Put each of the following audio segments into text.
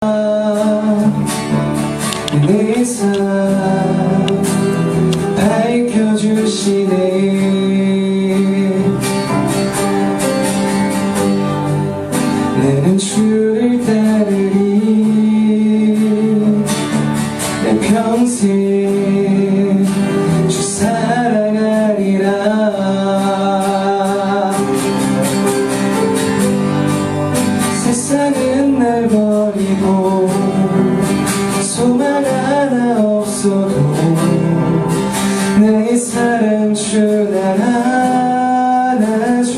내 삶 밝혀주시네. 나는 주를 따르리. 내 평생 주 사랑하리라. 세상은 날 버리고 소망 하나 없어도 나의 사랑 주 날 안아주시네.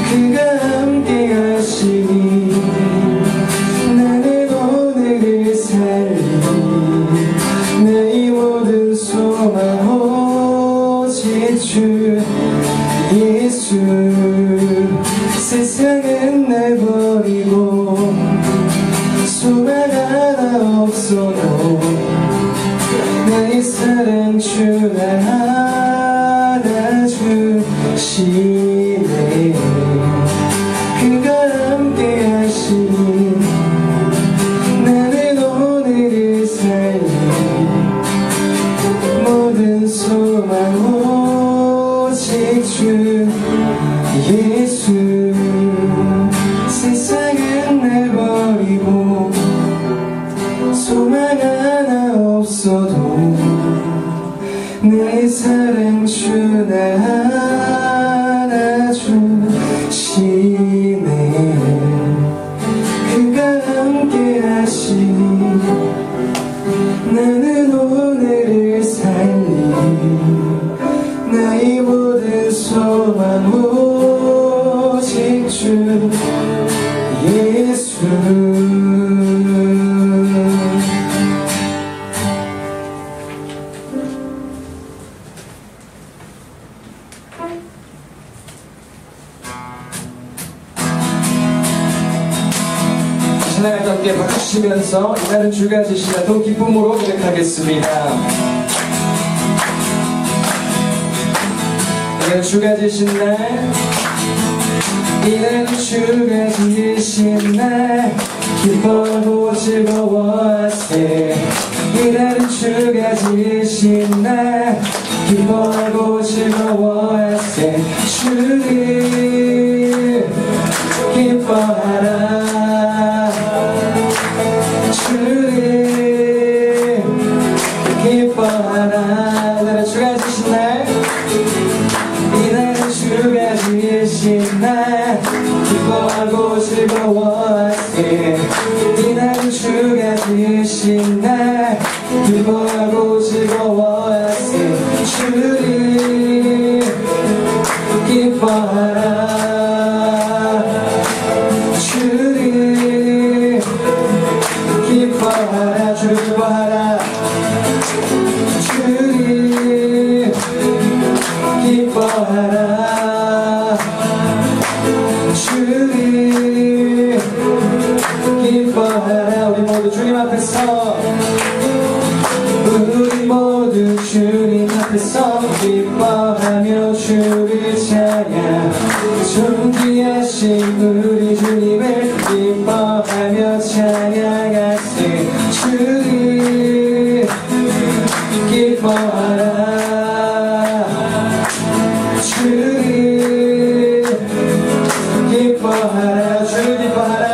그가 함께 하시니 나는 오늘을 살리. 나의 모든 소망 오직 주 예수. 세상은 날 버리고 소망 하나 없어도 나의 사랑 주 날 안아주시네. 그가 함께 하시니 나는 오늘을 살리. 모든 소망 오직 주 예수. 세상은 날 버리고 소망 하나 없어도 나의 사랑 주 날 안아주시네. 그가 함께 하시니 나는 오늘을 살리. 나의 모든 소망 오직 주 예수. 하나님과 함께 박수치면서 이날은 주가 주신 날 더 기쁨으로 고백하겠습니다. 이날은 주가 주신 날, 이날은 주가 지으신 날, 기뻐하고 즐거워하세. 이날은 주가 지으신 날, 기뻐하고 즐거워하세. 주를 기뻐하라. 주를 기뻐하라. 이날은 주가 지으신 날, 이날은 주가 지으신 날, 기뻐하고 즐거워하세. 이날은 주가 지으신 날, 기뻐하고 즐거워하세. 주를 기뻐하라. 주를 기뻐하라. 주를 기뻐하라. 주를 기뻐하라. 주를 기뻐하라. 우리 모두 주님 앞에서, 우리 모두 주님 앞에서 기뻐하며 주를 찬양. 존귀하신 우리 주님을 기뻐하며 찬양하세. 주를 기뻐하라. 주를 기뻐하라. 주를 기뻐하라.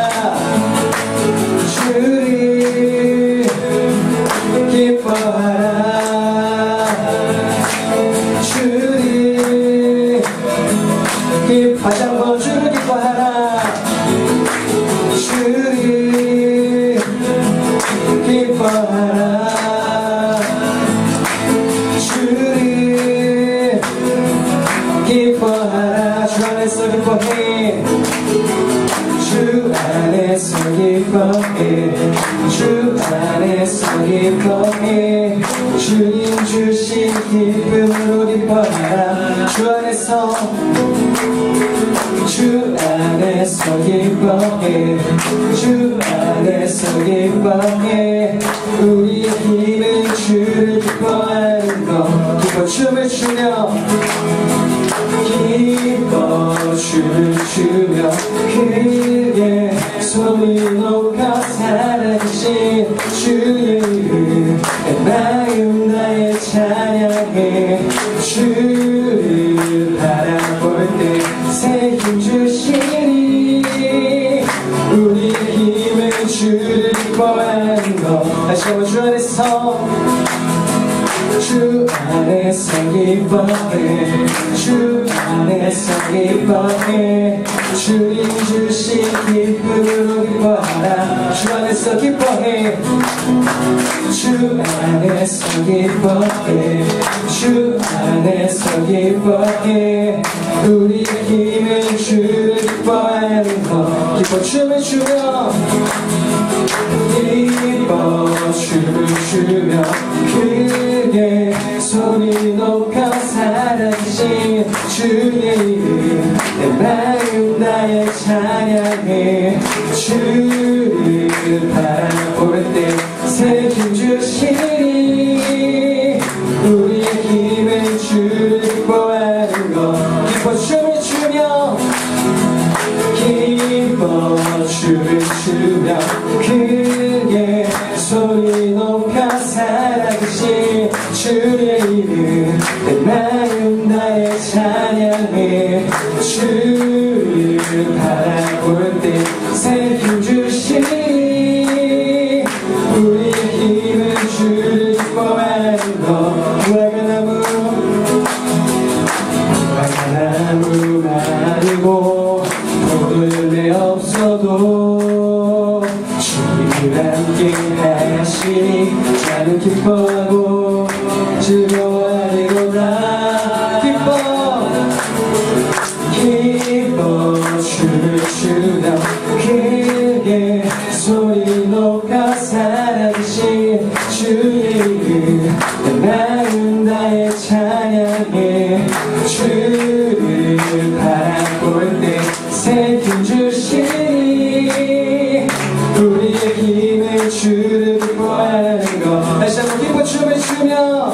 주를 기뻐하라. 주를 다시 한번 주를 기뻐하라. 주를 기뻐하라. 주를 기뻐하라. 주 안에서 기뻐해. 주 안에서 기뻐해. 주 안에서 기뻐해. 주님 주신 기쁨으로 기뻐하라. 주 안에서, 주 안에서 기뻐해. 주 안에서 기뻐해. 우리의 힘은 주를 기뻐하는 것. 기뻐 춤을 추며, 기뻐 춤을 추며 크게 소리 높여 사랑하신 주의 이름 내 마음 나의 찬양해 주를 바라볼 때 새 힘 주시니 우리의 힘은 주를 기뻐하는 것 다시 한번 주 안에서 주 안에서 기뻐해 주 안에서 기뻐해 주님 주신 기쁨으로 기뻐하라 주 안에서 기뻐해 주 안에서 기뻐해 주 안에서 기뻐해 우리의 힘은 주를 기뻐하는 것 기뻐 춤을 추며 기뻐 춤을 추며 크게 소리 높여 사랑하신 주의 이름 내 마음 나의 찬양해 주를 바라볼 때 새 힘 주시니 우리의 힘은 주를 기뻐하는 것 기뻐 춤을 추며 기뻐 춤을 추며 크게 소리 높여 사랑하신 주의 이름 내 마음 나의 찬양해 주를 바라볼 때 새 힘 주시니 우리의 힘은 주를 기뻐하는 것 화가나무 마르고 포도열매 없어도 주님을 함께 하시니 나는 기뻐하고 즐거워하리로다 기뻐 춤을 추며 크게 소리 높여 사랑하신 주의 이름 내 마음 나의 찬양해 주를 바라볼 때 새 힘 주시니 우리의 힘은 주를 기뻐하는 것 다시 한번 기뻐 춤을 추며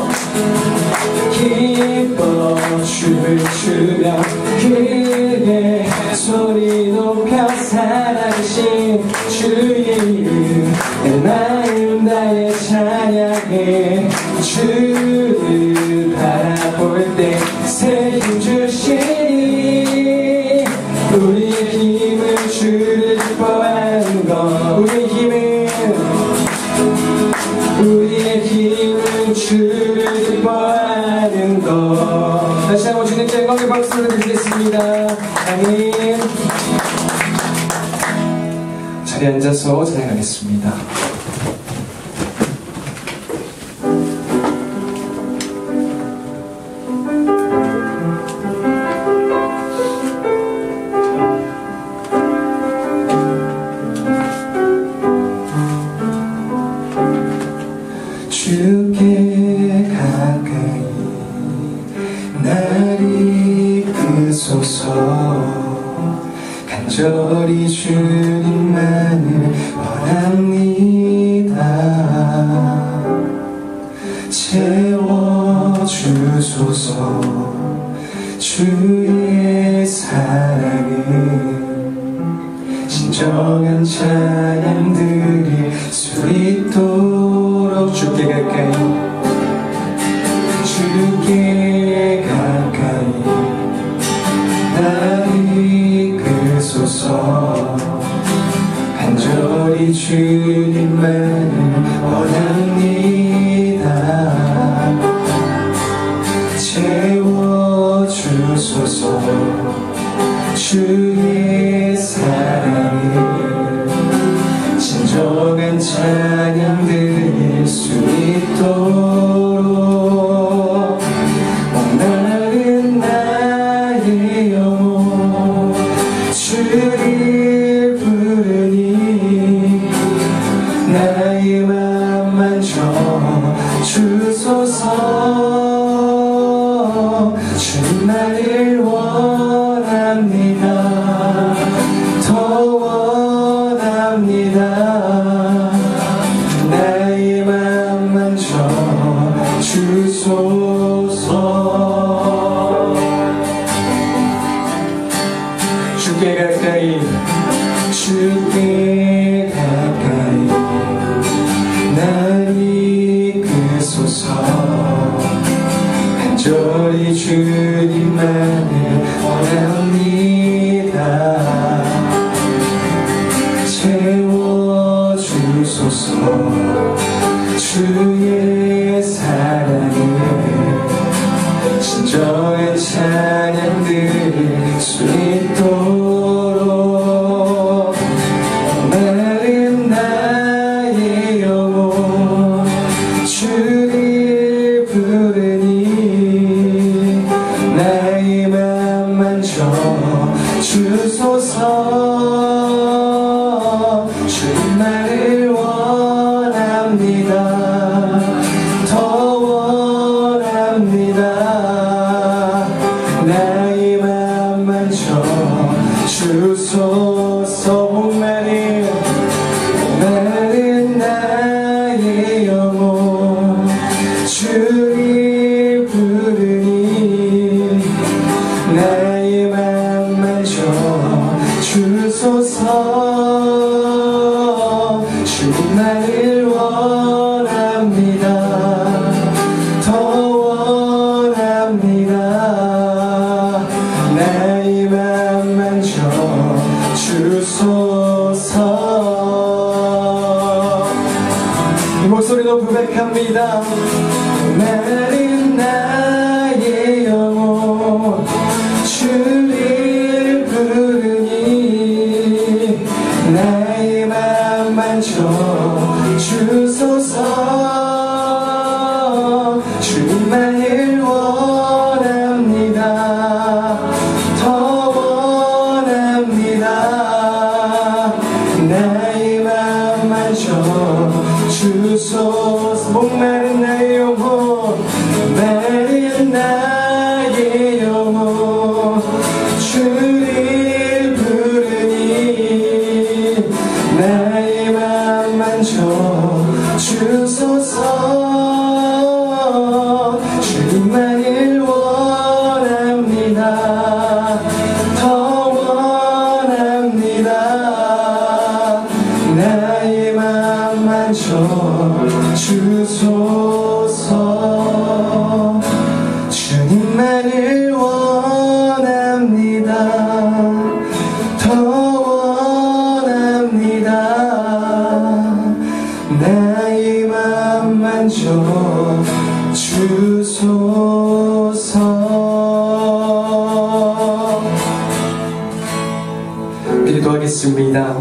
기뻐 춤을 추며 크게 소리 높여 사랑하신 주의 이름 내 마음 나의 찬양해 주를 바라볼 때 새 힘 주시니 우리의 힘은 주를 기뻐하는 것 우리의 힘은 주를 기뻐하는 것 다시 한번 주님께 영광의 박수를 드리겠습니다. 아멘. 자리에 앉아서 찬양하겠습니다. 주께 가까이 날 이끄소서 간절히 주님만을 원합니다 채워주소서 주의 사랑은 진정한 찬양 드릴 수 있도록 주께 가까이 날 이끄소서 간절히 주님만을 원합니다 채워주소서 주의 사랑을 진정한 찬양 드릴 수 있도록 목마른 나의 영혼 주를 부르니 주께 가까이 날 이끄소서. 간절히 주님만을 원합니다. 채워주소서. 주의 사랑을 진정한 찬양 드릴 수 있도록 나는 나의 영혼 주를 부르니 나의 맘 만져 주소서. 주님만을 원합니다. 더 원합니다. 나의 맘 만져 주소서. 나는 나의 영혼 주를 부르니 나의 맘 만져 주소서. 주님만을 원합니다. 더 원합니다. 나의 맘 만져 주소서. 이 목소리도 고백합니다. 나는 나의 영혼 주를 부르니 나의 맘 만져 주소서. 주님만을 원합니다. 더 원합니다. 나의 맘 만져 주소서. 목마른 나의 영혼 마른 나의 영혼 주를 부르니 나의 맘 만져 주소서. 주님만을 원합니다. 더 원합니다. 나의 맘 만져 주소서. 주님만을 원합니다. 더 원합니다. 나의 맘 만져 주소서. 기도하겠습니다.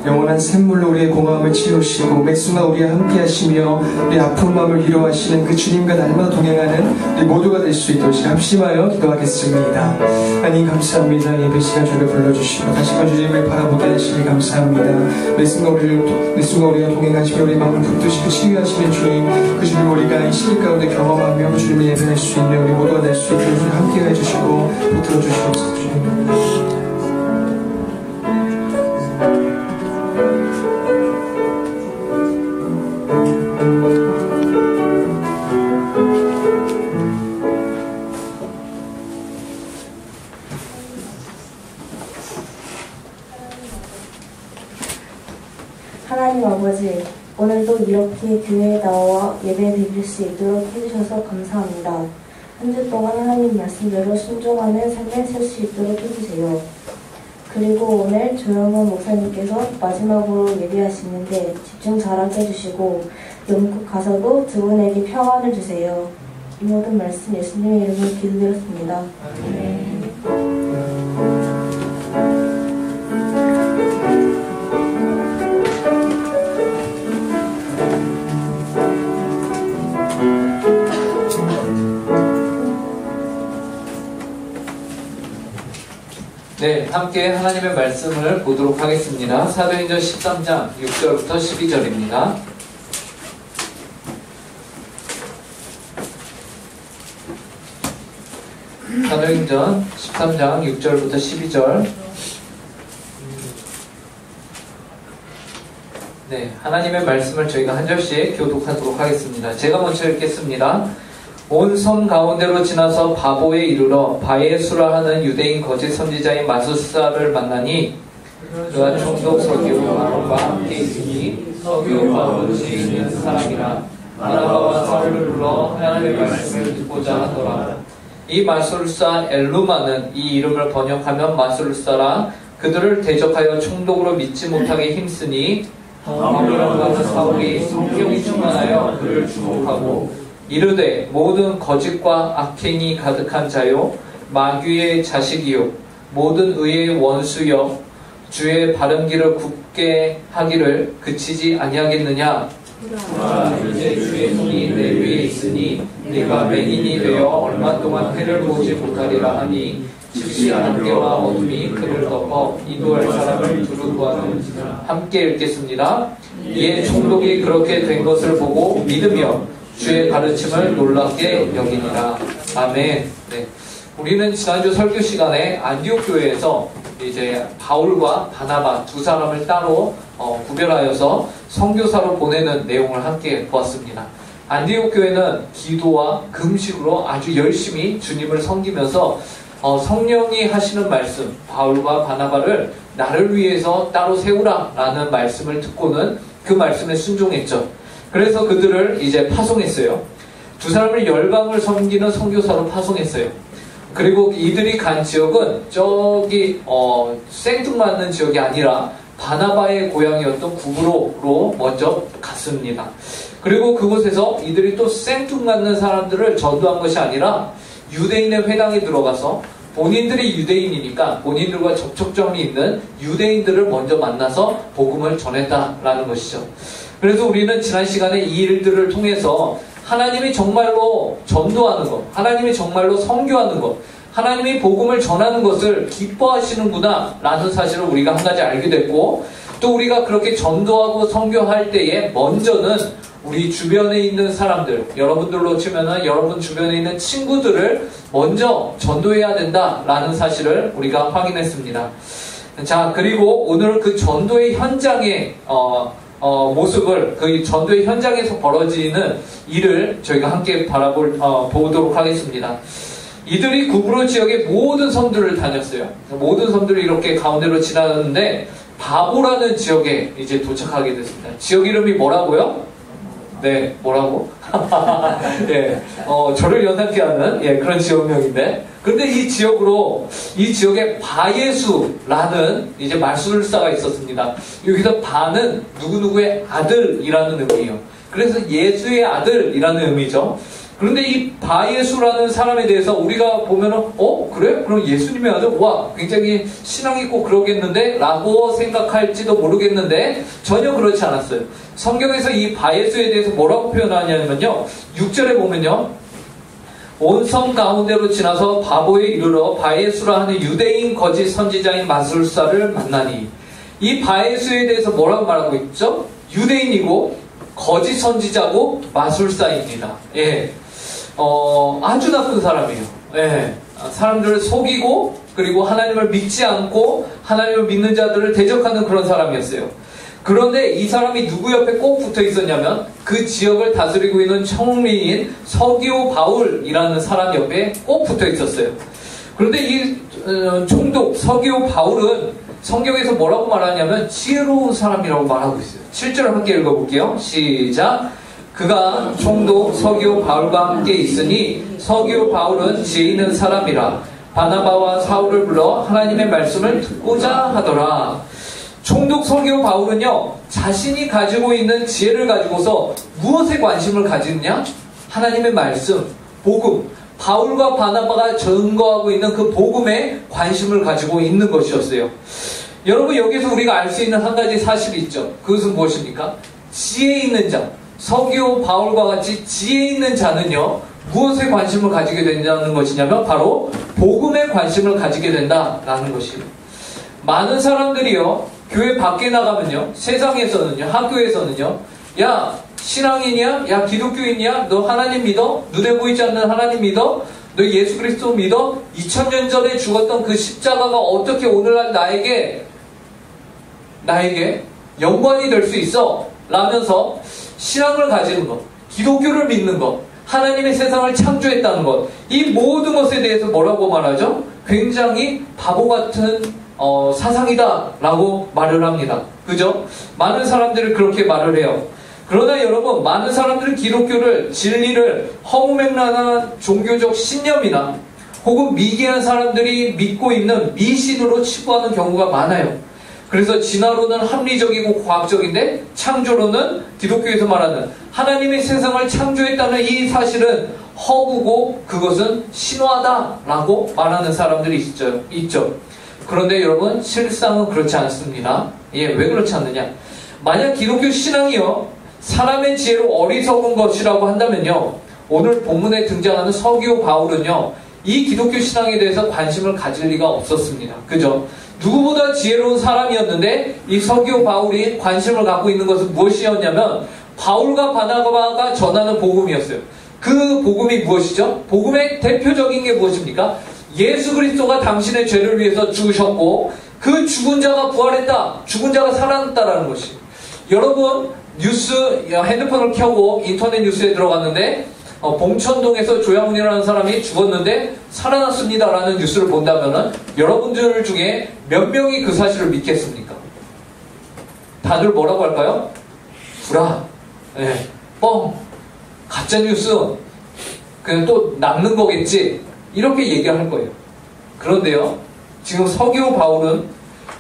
영원한 샘물로 우리의 공허함을 치우시고 매 순간 우리와 함께 하시며 우리 아픈 마음을 위로하시는 그 주님과 날마다 동행하는 우리 모두가 될 수 있도록 합심하여 기도하겠습니다. 하나님 감사합니다. 예배 시간 저를 불러주시고 다시금 주님을 바라보게 하시니 감사합니다. 매 순간 우리가 동행하시며 우리 마음을 붙드시고 치유하시는 주님, 그 주님 우리가 이 시간 가운데 경험하며 주님을 예배할 수 있는 우리 모두가 될 수 있도록 함께 해주시고 붙들어 주시옵소서. 주님. 하나님 아버지, 오늘도 이렇게 교회에 나와 예배 드릴 수 있도록 해주셔서 감사합니다. 한 주 동안 하나님 말씀대로 순종하는 삶을 살 수 있도록 해주세요. 그리고 오늘 조영원 목사님께서 마지막으로 예배하시는데 집중 잘하게 해주시고 영국 가서도 두 분에게 평안을 주세요. 이 모든 말씀 예수님의 이름으로 기도드렸습니다. 아멘. 네, 함께 하나님의 말씀을 보도록 하겠습니다. 사도행전 13장 6절부터 12절입니다. 사도행전 13장 6절부터 12절. 네, 하나님의 말씀을 저희가 한 절씩 교독하도록 하겠습니다. 제가 먼저 읽겠습니다. 온 섬 가운데로 지나서 바보에 이르러 바에수라 하는 유대인 거짓 선지자인 마술사를 만나니 그가 총독 서기오 바울과 함께 있으니 서기오 바울은 지혜 있는 사람이라 바나바와 사울을 불러 하나님의 말씀을 듣고자 하더라. 이 마술사 엘루마는 이 이름을 번역하면 마술사라 그들을 대적하여 총독으로 믿지 못하게 힘쓰니 바울이라고 하는 사울이 성령이 충만하여 그를 주목하고 이르되 모든 거짓과 악행이 가득한 자요 마귀의 자식이요 모든 의의 원수여 주의 바른 길을 굳게 하기를 그치지 아니하겠느냐. 이제 주의 손이 내 위에 있으니 네가 맹인이 되어 얼마 동안 해를 보지 못하리라 하니 즉시 안개와 어둠이 그를 덮어 인도할 사람을 두루고 하는 함께 읽겠습니다. 이에 총독이 그렇게 된 것을 보고 믿으며 주의 가르침을 놀랍게 여기니라. 아멘. 네. 우리는 지난주 설교 시간에 안디옥 교회에서 이제 바울과 바나바 두 사람을 따로 구별하여서 선교사로 보내는 내용을 함께 보았습니다. 안디옥 교회는 기도와 금식으로 아주 열심히 주님을 섬기면서 성령이 하시는 말씀, 바울과 바나바를 나를 위해서 따로 세우라 라는 말씀을 듣고는 그 말씀에 순종했죠. 그래서 그들을 이제 파송했어요. 두 사람을 열방을 섬기는 선교사로 파송했어요. 그리고 이들이 간 지역은 저기 생뚱맞는 지역이 아니라 바나바의 고향이었던 구브로로 먼저 갔습니다. 그리고 그곳에서 이들이 또 생뚱맞는 사람들을 전도한 것이 아니라 유대인의 회당에 들어가서 본인들이 유대인이니까 본인들과 접촉점이 있는 유대인들을 먼저 만나서 복음을 전했다라는 것이죠. 그래서 우리는 지난 시간에 이 일들을 통해서 하나님이 정말로 전도하는 것, 하나님이 정말로 선교하는 것, 하나님이 복음을 전하는 것을 기뻐하시는구나 라는 사실을 우리가 한 가지 알게 됐고, 또 우리가 그렇게 전도하고 선교할 때에 먼저는 우리 주변에 있는 사람들, 여러분들로 치면은 여러분 주변에 있는 친구들을 먼저 전도해야 된다라는 사실을 우리가 확인했습니다. 자, 그리고 오늘 그 전도의 현장의 모습을, 그 전도의 현장에서 벌어지는 일을 저희가 함께 보도록 하겠습니다. 이들이 구브로 지역의 모든 섬들을 다녔어요. 모든 섬들을 이렇게 가운데로 지나갔는데 바보라는 지역에 이제 도착하게 됐습니다. 지역 이름이 뭐라고요? 네, 뭐라고? 예, 저를 연상케 하는 그런 지역명인데, 그런데 이 지역에 바예수라는 이제 마술사가 있었습니다. 여기서 바는 누구누구의 아들이라는 의미예요. 그래서 예수의 아들이라는 의미죠. 그런데 이 바예수라는 사람에 대해서 우리가 보면은 그래? 그럼 예수님의 아들? 와, 굉장히 신앙 있고 그러겠는데? 라고 생각할지도 모르겠는데 전혀 그렇지 않았어요. 성경에서 이 바예수에 대해서 뭐라고 표현하냐면요, 6절에 보면요, 온 섬 가운데로 지나서 바보에 이르러 바예수라 하는 유대인 거짓 선지자인 마술사를 만나니, 이 바예수에 대해서 뭐라고 말하고 있죠? 유대인이고 거짓 선지자고 마술사입니다. 예. 아주 나쁜 사람이에요. 예. 사람들을 속이고, 그리고 하나님을 믿지 않고 하나님을 믿는 자들을 대적하는 그런 사람이었어요. 그런데 이 사람이 누구 옆에 꼭 붙어 있었냐면 그 지역을 다스리고 있는 총리인 서기오 바울이라는 사람 옆에 꼭 붙어 있었어요. 그런데 이 총독 서기오 바울은 성경에서 뭐라고 말하냐면 지혜로운 사람이라고 말하고 있어요. 7절 함께 읽어볼게요. 시작. 그가 총독 서기오 바울과 함께 있으니 서기오 바울은 지혜 있는 사람이라 바나바와 사울을 불러 하나님의 말씀을 듣고자 하더라. 총독 서기오 바울은요, 자신이 가지고 있는 지혜를 가지고서 무엇에 관심을 가지느냐? 하나님의 말씀, 복음, 바울과 바나바가 증거하고 있는 그 복음에 관심을 가지고 있는 것이었어요. 여러분, 여기서 우리가 알 수 있는 한 가지 사실이 있죠. 그것은 무엇입니까? 지혜 있는 자, 서기오 바울과 같이 지혜 있는 자는요, 무엇에 관심을 가지게 된다는 것이냐면 바로 복음에 관심을 가지게 된다라는 것이에요. 많은 사람들이요, 교회 밖에 나가면요, 세상에서는요, 학교에서는요, 야, 신앙인이야? 야, 기독교인이야? 너 하나님 믿어? 눈에 보이지 않는 하나님 믿어? 너 예수 그리스도 믿어? 2000년 전에 죽었던 그 십자가가 어떻게 오늘날 나에게 연관이 될 수 있어? 라면서 신앙을 가지는 것, 기독교를 믿는 것, 하나님의 세상을 창조했다는 것, 이 모든 것에 대해서 뭐라고 말하죠? 굉장히 바보 같은 사상이다라고 말을 합니다. 그죠? 많은 사람들이 그렇게 말을 해요. 그러나 여러분, 많은 사람들은 기독교를, 진리를 허무맹랑한 종교적 신념이나 혹은 미개한 사람들이 믿고 있는 미신으로 치부하는 경우가 많아요. 그래서 진화론은 합리적이고 과학적인데 창조론은 기독교에서 말하는 하나님의 세상을 창조했다는 이 사실은 허구고 그것은 신화다라고 말하는 사람들이 있죠. 그런데 여러분, 실상은 그렇지 않습니다. 왜 그렇지 않느냐? 만약 기독교 신앙이요 사람의 지혜로 어리석은 것이라고 한다면요, 오늘 본문에 등장하는 서기오 바울은요 이 기독교 신앙에 대해서 관심을 가질 리가 없었습니다. 그죠? 누구보다 지혜로운 사람이었는데 이 서기오 바울이 관심을 갖고 있는 것은 무엇이었냐면 바울과 바나바가 전하는 복음이었어요. 그 복음이 무엇이죠? 복음의 대표적인 게 무엇입니까? 예수 그리스도가 당신의 죄를 위해서 죽으셨고 그 죽은 자가 부활했다, 죽은 자가 살아났다라는 것이. 여러분, 뉴스 핸드폰을 켜고 인터넷 뉴스에 들어갔는데 봉천동에서 조양훈이라는 사람이 죽었는데 살아났습니다라는 뉴스를 본다면은 여러분들 중에 몇 명이 그 사실을 믿겠습니까? 다들 뭐라고 할까요? 불화, 뻥, 가짜뉴스, 그냥 또 남는 거겠지, 이렇게 얘기할 거예요. 그런데요, 지금 서기오 바울은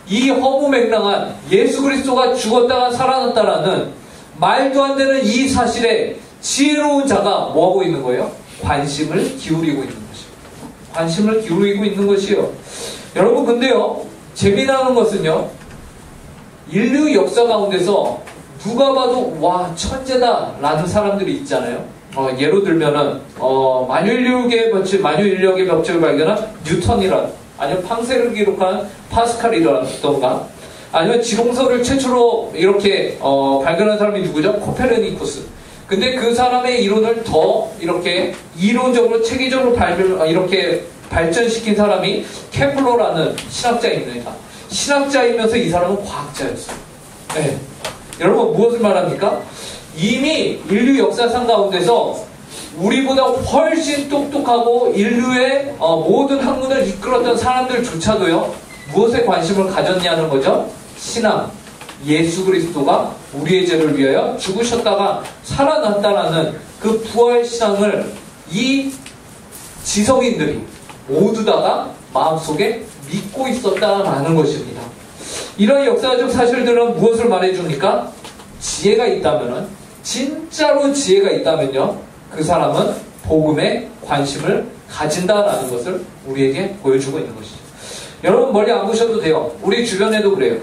이 허무맹랑한 예수 그리스도가 죽었다가 살아났다라는 말도 안 되는 이 사실에 지혜로운 자가 뭐하고 있는 거예요? 관심을 기울이고 있는 것이요. 관심을 기울이고 있는 것이요. 여러분, 근데요, 재미나는 것은요, 인류 역사 가운데서 누가 봐도 와 천재다 라는 사람들이 있잖아요. 예로 들면은 만유인력의 법칙을 발견한 뉴턴이라, 아니면 팡세를 기록한 파스칼이라던가, 아니면 지동설을 최초로 이렇게 발견한 사람이 누구죠? 코페르니쿠스. 근데 그 사람의 이론을 더 이렇게 이론적으로 체계적으로 이렇게 발전시킨 사람이 케플러라는 신학자입니다. 신학자이면서 이 사람은 과학자였어요. 네. 여러분, 무엇을 말합니까? 이미 인류 역사상 가운데서 우리보다 훨씬 똑똑하고 인류의 모든 학문을 이끌었던 사람들조차도요, 무엇에 관심을 가졌냐는 거죠? 신앙, 예수 그리스도가 우리의 죄를 위하여 죽으셨다가 살아났다라는 그 부활 신앙을 이 지성인들이 모두 다가 마음속에 믿고 있었다라는 것입니다. 이런 역사적 사실들은 무엇을 말해줍니까? 지혜가 있다면은, 진짜로 지혜가 있다면요, 그 사람은 복음에 관심을 가진다라는 것을 우리에게 보여주고 있는 것이죠. 여러분, 머리 안 보셔도 돼요. 우리 주변에도 그래요.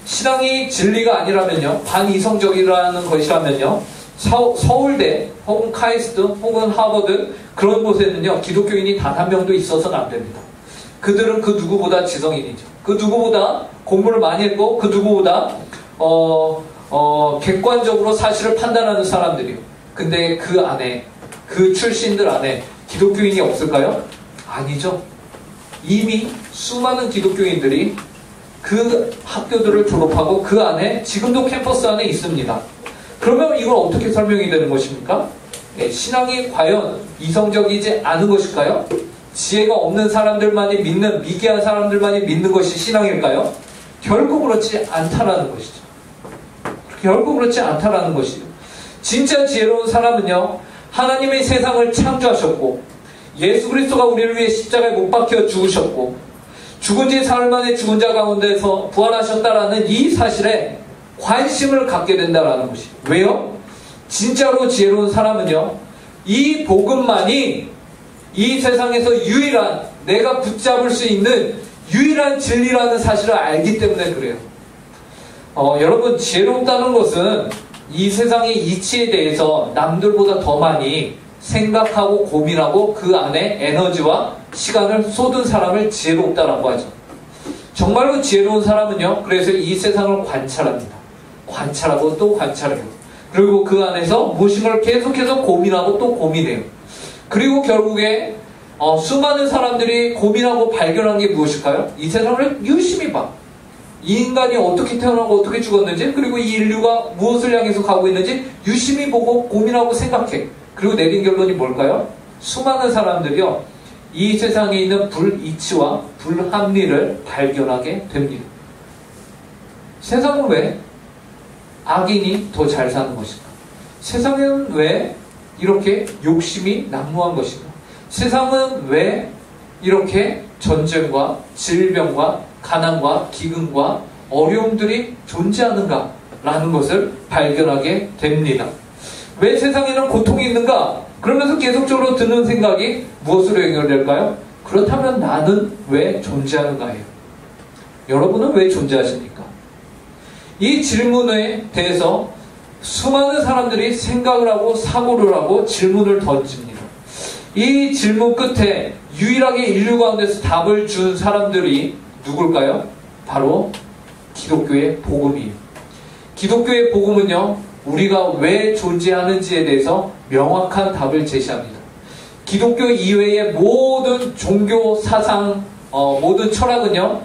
신앙이 진리가 아니라면요, 반이성적이라는 것이라면요, 서울대 혹은 카이스트 혹은 하버드 그런 곳에는요, 기독교인이 단 한 명도 있어서는 안 됩니다. 그들은 그 누구보다 지성인이죠. 그 누구보다 공부를 많이 했고 그 누구보다 객관적으로 사실을 판단하는 사람들이요. 근데 그 안에, 그 출신들 안에 기독교인이 없을까요? 아니죠. 이미 수많은 기독교인들이 그 학교들을 졸업하고 그 안에 지금도 캠퍼스 안에 있습니다. 그러면 이걸 어떻게 설명이 되는 것입니까? 신앙이 과연 이성적이지 않은 것일까요? 지혜가 없는 사람들만이 믿는, 미개한 사람들만이 믿는 것이 신앙일까요? 결코 그렇지 않다라는 것이죠. 결코 그렇지 않다라는 것이죠. 진짜 지혜로운 사람은요, 하나님의 세상을 창조하셨고 예수 그리스도가 우리를 위해 십자가에 못 박혀 죽으셨고 죽은 지 사흘 만에 죽은 자 가운데서 부활하셨다라는 이 사실에 관심을 갖게 된다라는 것이. 왜요? 진짜로 지혜로운 사람은요, 이 복음만이 이 세상에서 유일한, 내가 붙잡을 수 있는 유일한 진리라는 사실을 알기 때문에 그래요. 여러분, 지혜롭다는 것은 이 세상의 이치에 대해서 남들보다 더 많이 생각하고 고민하고 그 안에 에너지와 시간을 쏟은 사람을 지혜롭다라고 하죠. 정말로 지혜로운 사람은요, 그래서 이 세상을 관찰합니다. 관찰하고 또 관찰해요. 그리고 그 안에서 무엇인가를 계속해서 고민하고 또 고민해요. 그리고 결국에 수많은 사람들이 고민하고 발견한 게 무엇일까요? 이 세상을 유심히 봐. 이 인간이 어떻게 태어나고 어떻게 죽었는지, 그리고 이 인류가 무엇을 향해서 가고 있는지 유심히 보고 고민하고 생각해. 그리고 내린 결론이 뭘까요? 수많은 사람들이요, 이 세상에 있는 불이치와 불합리를 발견하게 됩니다. 세상은 왜 악인이 더 잘 사는 것인가? 세상은 왜 이렇게 욕심이 난무한 것인가? 세상은 왜 이렇게 전쟁과 질병과 가난과 기근과 어려움들이 존재하는가? 라는 것을 발견하게 됩니다. 왜 세상에는 고통이 있는가? 그러면서 계속적으로 드는 생각이 무엇으로 연결될까요? 그렇다면 나는 왜 존재하는가예요. 여러분은 왜 존재하십니까? 이 질문에 대해서 수많은 사람들이 생각을 하고 사고를 하고 질문을 던집니다. 이 질문 끝에 유일하게 인류 가운데서 답을 준 사람들이 누굴까요? 바로 기독교의 복음이에요. 기독교의 복음은요, 우리가 왜 존재하는지에 대해서 명확한 답을 제시합니다. 기독교 이외의 모든 종교 사상, 모든 철학은요,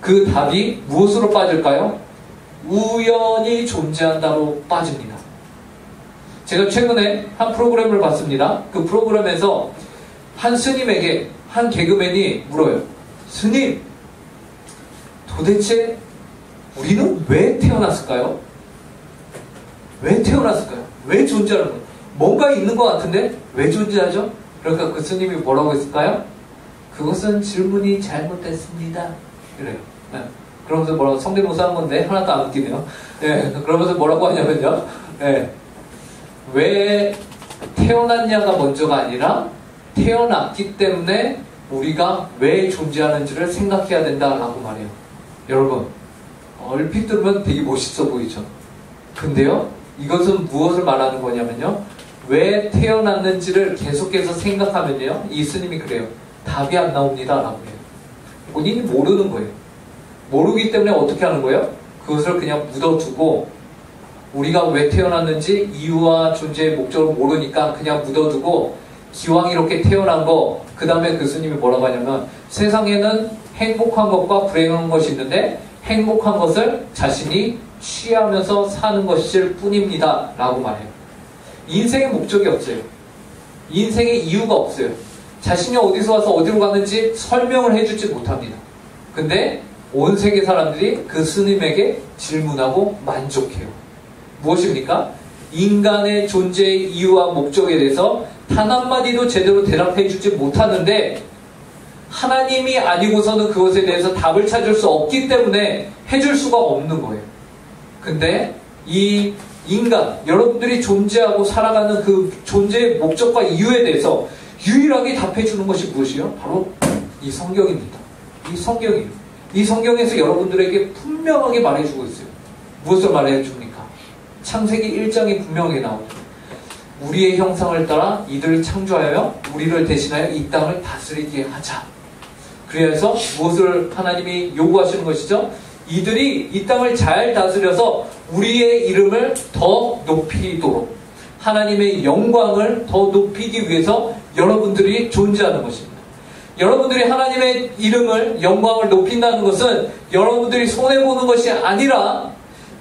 그 답이 무엇으로 빠질까요? 우연히 존재한다로 빠집니다. 제가 최근에 한 프로그램을 봤습니다. 그 프로그램에서 한 스님에게 한 개그맨이 물어요. 스님, 도대체 우리는 왜 태어났을까요? 왜 태어났을까요? 왜 존재하는 거예요? 뭔가 있는 것 같은데 왜 존재하죠? 그러니까 그 스님이 뭐라고 했을까요? 그것은 질문이 잘못됐습니다. 그래요. 네. 그러면서 뭐라고 성대모사 한 건데 하나도 안 웃기네요. 네. 그러면서 뭐라고 하냐면요. 네. 왜 태어났냐가 먼저가 아니라 태어났기 때문에 우리가 왜 존재하는지를 생각해야 된다라고 말해요. 여러분, 얼핏 들으면 되게 멋있어 보이죠? 근데요, 이것은 무엇을 말하는 거냐면요, 왜 태어났는지를 계속해서 생각하면요, 이 스님이 그래요. 답이 안 나옵니다 라고 해요. 본인이 모르는 거예요. 모르기 때문에 어떻게 하는 거예요? 그것을 그냥 묻어두고, 우리가 왜 태어났는지 이유와 존재의 목적을 모르니까 그냥 묻어두고, 기왕 이렇게 태어난 거, 그 다음에 그 스님이 뭐라고 하냐면, 세상에는 행복한 것과 불행한 것이 있는데 행복한 것을 자신이 취하면서 사는 것일 뿐입니다 라고 말해요. 인생의 목적이 없어요. 인생의 이유가 없어요. 자신이 어디서 와서 어디로 가는지 설명을 해주지 못합니다. 근데 온 세계 사람들이 그 스님에게 질문하고 만족해요. 무엇입니까? 인간의 존재의 이유와 목적에 대해서 단 한마디도 제대로 대답해주지 못하는데 하나님이 아니고서는 그것에 대해서 답을 찾을 수 없기 때문에 해줄 수가 없는 거예요. 근데 이 인간, 여러분들이 존재하고 살아가는 그 존재의 목적과 이유에 대해서 유일하게 답해주는 것이 무엇이요? 바로 이 성경입니다. 이 성경이에요. 이 성경에서 여러분들에게 분명하게 말해주고 있어요. 무엇을 말해줍니까? 창세기 1장에 분명하게 나오죠. 우리의 형상을 따라 이들을 창조하여 우리를 대신하여 이 땅을 다스리게 하자. 그래서 무엇을 하나님이 요구하시는 것이죠? 이들이 이 땅을 잘 다스려서 우리의 이름을 더 높이도록, 하나님의 영광을 더 높이기 위해서 여러분들이 존재하는 것입니다. 여러분들이 하나님의 이름을, 영광을 높인다는 것은 여러분들이 손해보는 것이 아니라,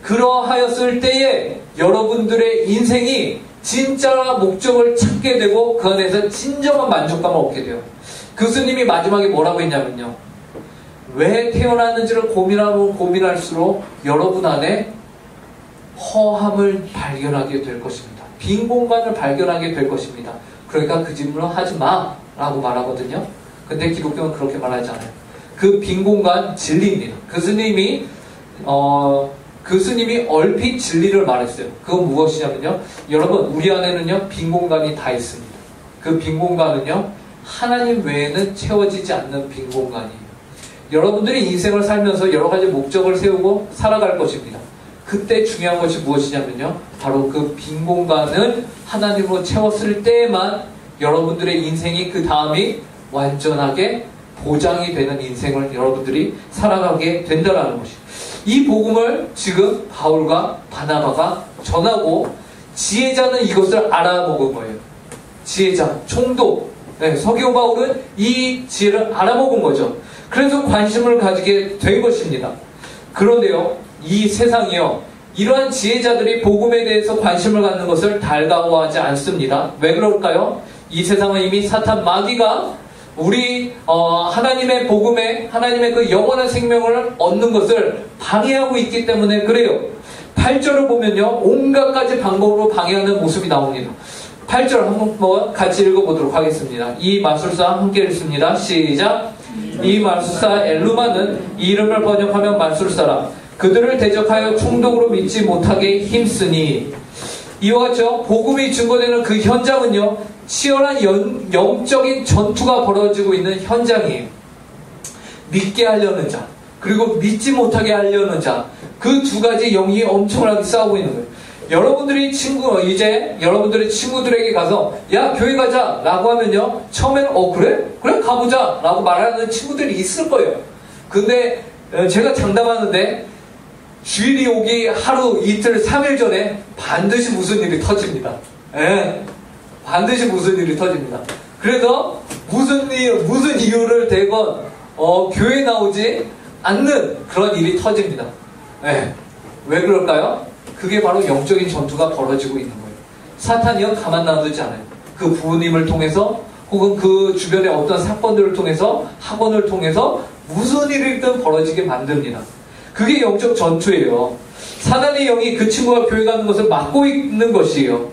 그러하였을 때에 여러분들의 인생이 진짜 목적을 찾게 되고 그 안에서 진정한 만족감을 얻게 돼요. 교수님이 마지막에 뭐라고 했냐면요, 왜 태어났는지를 고민하면 고민할수록 여러분 안에 허함을 발견하게 될 것입니다. 빈 공간을 발견하게 될 것입니다. 그러니까 그 질문을 하지 마 라고 말하거든요. 근데 기독교는 그렇게 말하지 않아요. 그 빈 공간 진리입니다. 교수님이 얼핏 진리를 말했어요. 그건 무엇이냐면요, 여러분, 우리 안에는요 빈 공간이 다 있습니다. 그 빈 공간은요 하나님 외에는 채워지지 않는 빈 공간이에요. 여러분들이 인생을 살면서 여러 가지 목적을 세우고 살아갈 것입니다. 그때 중요한 것이 무엇이냐면요, 바로 그 빈 공간을 하나님으로 채웠을 때에만 여러분들의 인생이 그 다음이 완전하게 보장이 되는 인생을 여러분들이 살아가게 된다는 것이에요. 이 복음을 지금 바울과 바나바가 전하고 지혜자는 이것을 알아먹은 거예요. 지혜자, 총독, 서기오 바울은 이 지혜를 알아먹은 거죠. 그래서 관심을 가지게 된 것입니다. 그런데요, 이 세상이요, 이러한 지혜자들이 복음에 대해서 관심을 갖는 것을 달가워하지 않습니다. 왜 그럴까요? 이 세상은 이미 사탄 마귀가 우리 하나님의 복음에 하나님의 그 영원한 생명을 얻는 것을 방해하고 있기 때문에 그래요. 8절을 보면요, 온갖 가지 방법으로 방해하는 모습이 나옵니다. 8절 한번 같이 읽어보도록 하겠습니다. 이 마술사 함께 읽습니다. 시작. 이 마술사 엘루마는 이 이름을 번역하면 마술사라. 그들을 대적하여 총독으로 믿지 못하게 힘쓰니. 이와 같죠. 복음이 증거되는 그 현장은요, 치열한 영적인 전투가 벌어지고 있는 현장이에요. 믿게 하려는 자, 그리고 믿지 못하게 하려는 자, 그 두 가지 영이 엄청나게 싸우고 있는 거예요. 여러분들이 이제 여러분들의 친구들에게 가서 야, 교회 가자 라고 하면요, 처음에는 그래? 그래 가보자 라고 말하는 친구들이 있을 거예요. 근데 제가 장담하는데 주일이 오기 하루, 이틀, 3일 전에 반드시 무슨 일이 터집니다. 예, 반드시 무슨 일이 터집니다. 그래서 무슨 이유를 대건 교회 나오지 않는 그런 일이 터집니다. 예, 왜 그럴까요? 그게 바로 영적인 전투가 벌어지고 있는 거예요. 사탄이요, 가만 놔두지 않아요. 그 부모님을 통해서 혹은 그 주변의 어떤 사건들을 통해서, 학원을 통해서 무슨 일이든 벌어지게 만듭니다. 그게 영적 전투예요. 사단의 영이 그 친구가 교회 가는 것을 막고 있는 것이에요.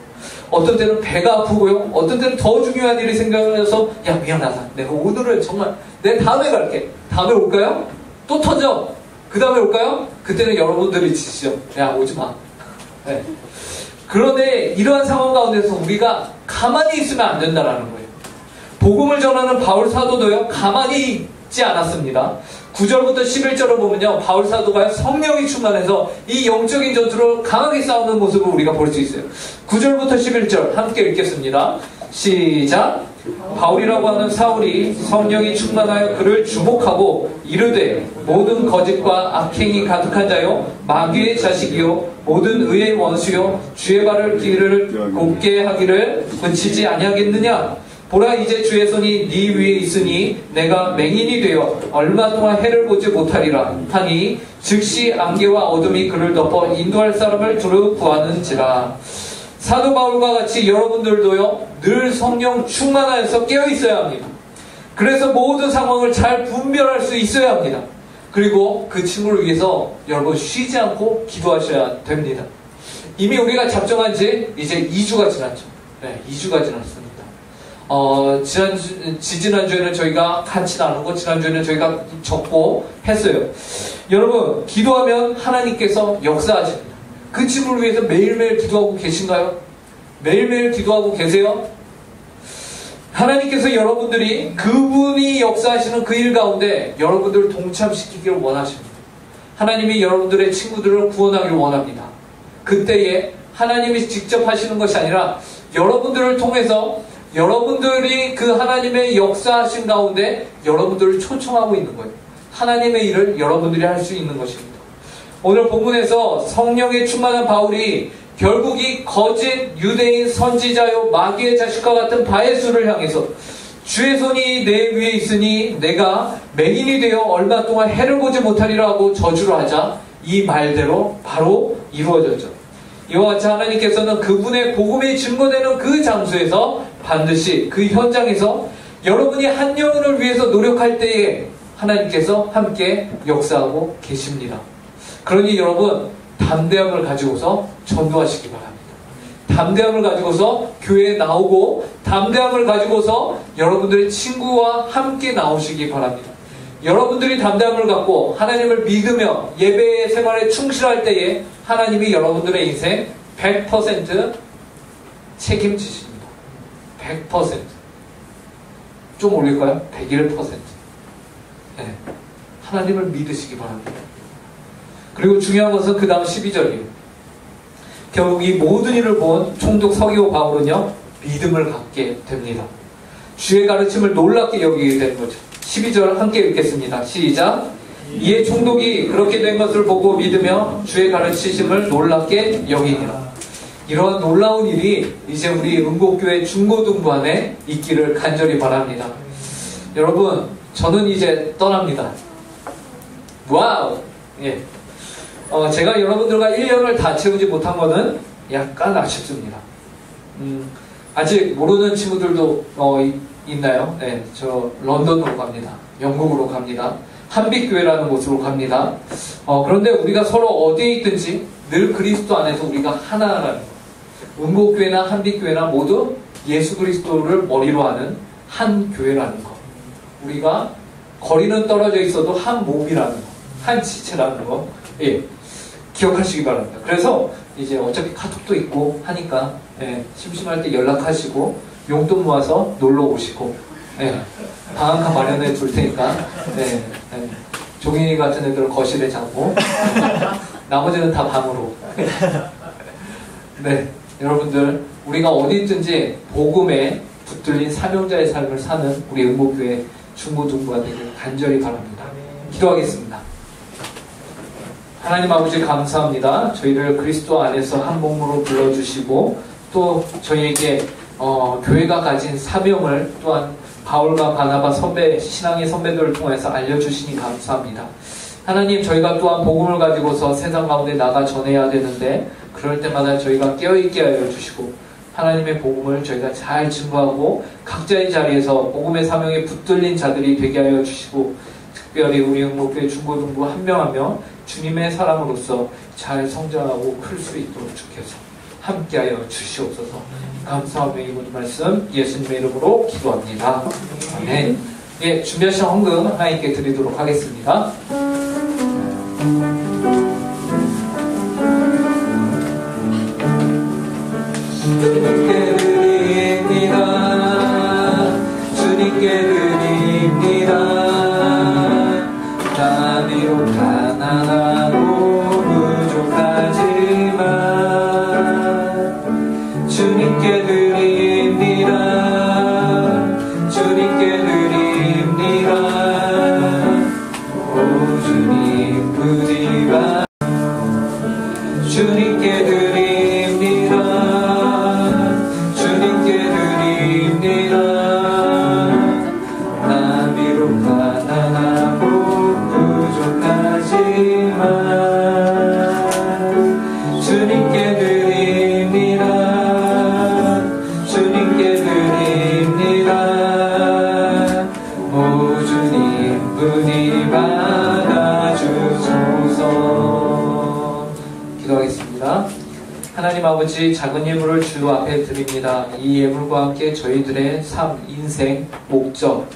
어떤 때는 배가 아프고요, 어떤 때는 더 중요한 일이 생겨서 야, 미안하다, 내가 오늘은 정말 내 다음에 갈게. 다음에 올까요? 또 터져. 그 다음에 올까요? 그때는 여러분들이 지시죠. 야, 오지마. 네. 그런데 이러한 상황 가운데서 우리가 가만히 있으면 안 된다라는 거예요. 복음을 전하는 바울 사도도요, 가만히 있지 않았습니다. 9절부터 11절을 보면요, 바울 사도가 성령이 충만해서 이 영적인 전투를 강하게 싸우는 모습을 우리가 볼 수 있어요. 9절부터 11절 함께 읽겠습니다. 시작. 바울이라고 하는 사울이 성령이 충만하여 그를 주목하고 이르되 모든 거짓과 악행이 가득한 자요, 마귀의 자식이요, 모든 의의 원수요, 주의 발을 길을 곱게 하기를 그치지 아니하겠느냐. 보라, 이제 주의 손이 네 위에 있으니 내가 맹인이 되어 얼마 동안 해를 보지 못하리라 하니 즉시 안개와 어둠이 그를 덮어 인도할 사람을 두루 구하는지라. 사도 바울과 같이 여러분들도요, 늘 성령 충만하여서 깨어 있어야 합니다. 그래서 모든 상황을 잘 분별할 수 있어야 합니다. 그리고 그 친구를 위해서 여러분 쉬지 않고 기도하셔야 됩니다. 이미 우리가 작정한 지 이제 2주가 지났죠. 네, 2주가 지났습니다. 지난주에는 저희가 같이 나누고 지난주에는 저희가 적고 했어요. 여러분, 기도하면 하나님께서 역사하십니다. 그 친구를 위해서 매일매일 기도하고 계신가요? 매일매일 기도하고 계세요? 하나님께서 여러분들이 그분이 역사하시는 그 일 가운데 여러분들을 동참시키기를 원하십니다. 하나님이 여러분들의 친구들을 구원하기를 원합니다. 그때에 하나님이 직접 하시는 것이 아니라 여러분들을 통해서 여러분들이 그 하나님의 역사하신 가운데 여러분들을 초청하고 있는 거예요. 하나님의 일을 여러분들이 할 수 있는 것입니다. 오늘 본문에서 성령에 충만한 바울이 결국 이 거짓 유대인 선지자요 마귀의 자식과 같은 바에수를 향해서 주의 손이 내 위에 있으니 내가 맹인이 되어 얼마 동안 해를 보지 못하리라 하고 저주를 하자 이 말대로 바로 이루어졌죠. 이와 같이 하나님께서는 그분의 복음이 증거되는 그 장소에서 반드시 그 현장에서 여러분이 한 영혼을 위해서 노력할 때에 하나님께서 함께 역사하고 계십니다. 그러니 여러분, 담대함을 가지고서 전도하시기 바랍니다. 담대함을 가지고서 교회에 나오고 담대함을 가지고서 여러분들의 친구와 함께 나오시기 바랍니다. 여러분들이 담대함을 갖고 하나님을 믿으며 예배 생활에 충실할 때에 하나님이 여러분들의 인생 100% 책임지십니다. 100%. 좀 올릴까요? 101%. 네. 하나님을 믿으시기 바랍니다. 그리고 중요한 것은 그 다음 12절이에요. 결국 이 모든 일을 본 총독 서기오 바울은요, 믿음을 갖게 됩니다. 주의 가르침을 놀랍게 여기게 되는 거죠. 12절 함께 읽겠습니다. 시작. 이에 총독이 그렇게 된 것을 보고 믿으며 주의 가르치심을 놀랍게 여기니라. 이러한 놀라운 일이 이제 우리 은곡교회 중고등부 안에 있기를 간절히 바랍니다. 여러분, 저는 이제 떠납니다. 와우! 예. 제가 여러분들과 1년을 다 채우지 못한 거는 약간 아쉽습니다. 아직 모르는 친구들도 있나요? 네, 저 런던으로 갑니다. 영국으로 갑니다. 한빛교회라는 곳으로 갑니다. 그런데 우리가 서로 어디에 있든지 늘 그리스도 안에서 우리가 하나라는 거. 은곡교회나 한빛교회나 모두 예수 그리스도를 머리로 하는 한 교회라는 거. 우리가 거리는 떨어져 있어도 한 몸이라는 거. 한 지체라는 거. 예, 기억하시기 바랍니다. 그래서 이제 어차피 카톡도 있고 하니까 심심할 때 연락하시고 용돈 모아서 놀러 오시고 방한칸 마련해 줄 테니까 종인이 같은 애들을 거실에 잡고 나머지는 다 방으로. 네, 여러분들 우리가 어디 있든지 복음에 붙들린 사명자의 삶을 사는 우리 은곡교회 중고등부가 되길 간절히 바랍니다. 기도하겠습니다. 하나님 아버지 감사합니다. 저희를 그리스도 안에서 한 몸으로 불러주시고 또 저희에게 교회가 가진 사명을 또한 바울과 바나바 선배, 신앙의 선배들을 통해서 알려주시니 감사합니다. 하나님, 저희가 또한 복음을 가지고서 세상 가운데 나가 전해야 되는데 그럴 때마다 저희가 깨어있게 하여 주시고 하나님의 복음을 저희가 잘 증거하고 각자의 자리에서 복음의 사명에 붙들린 자들이 되게 하여 주시고 특별히 우리 은곡교회 중고등부 한 명 한 명 주님의 사람으로서 잘 성장하고 클 수 있도록 주께서 함께하여 주시옵소서. 감사하며 이 모든 말씀 예수님의 이름으로 기도합니다. 아멘. 예, 준비하신 헌금 하나님께 드리도록 하겠습니다. 주님께 드립니다. 주님께 드립니다. 나 비록 가난하고 부족하지만 주님께 드립니다. 주님께 드립니다. 오 주님 부디가 주님께 드립니다. 주님께 드립니다. 나 비록 가난하고 부족하지만 주님께 드립니다. 주님께 드립니다. 오 주님 부디 받아주소서. 기도하겠습니다. 하나님 아버지, 작은 예물을 주 앞에 드립니다. 이 예물과 함께 저희들의 삶, 인생, 목적,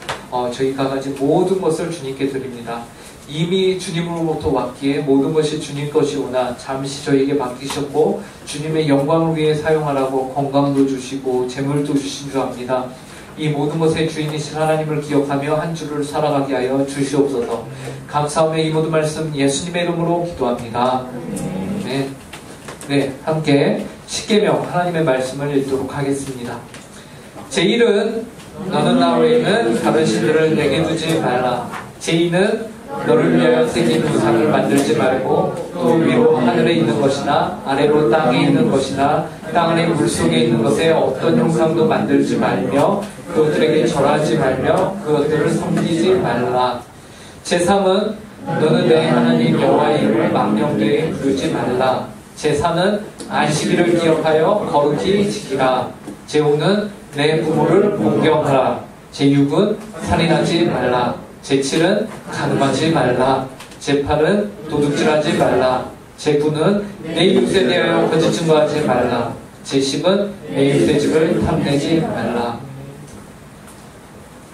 저희가 가진 모든 것을 주님께 드립니다. 이미 주님으로부터 왔기에 모든 것이 주님 것이오나 잠시 저에게 맡기셨고 주님의 영광을 위해 사용하라고 건강도 주시고 재물도 주신 줄 압니다. 이 모든 것의 주인이신 하나님을 기억하며 한 주를 살아가게 하여 주시옵소서. 감사하며 이 모든 말씀 예수님의 이름으로 기도합니다. 네, 함께 십계명 하나님의 말씀을 읽도록 하겠습니다. 제1은 너는 나 외에는 다른 신들을 내게 두지 말라. 제2는 너를 위하여 새긴 우상을 만들지 말고 또 위로 하늘에 있는 것이나 아래로 땅에 있는 것이나 땅 아래 물속에 있는 것에 어떤 형상도 만들지 말며 그것들에게 절하지 말며 그것들을 섬기지 말라. 제3은 너는 내 하나님 여호와의 이름을 망령되이 부르지 말라. 제4는 안식일을 기억하여 거룩히 지키라. 제5는 내 부모를 공경하라. 제6은 살인하지 말라. 제7은 간음하지 말라. 제8은 도둑질하지 말라. 제9는 내 이웃에 대하여 거짓 증거하지 말라. 제10은 내 이웃의 집을 탐내지 말라.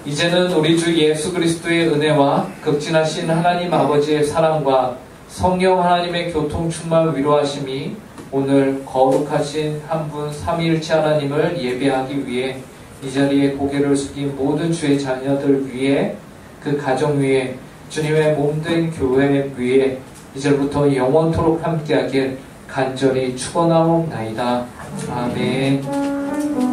이제는 우리 주 예수 그리스도의 은혜와 극진하신 하나님 아버지의 사랑과 성령 하나님의 교통 충만 위로하심이 오늘 거룩하신 한 분 삼위일체 하나님을 예배하기 위해 이 자리에 고개를 숙인 모든 주의 자녀들 위해 그 가정 위에 주님의 몸된 교회 위에 이제부터 영원토록 함께하길 간절히 축원하옵나이다. 아멘.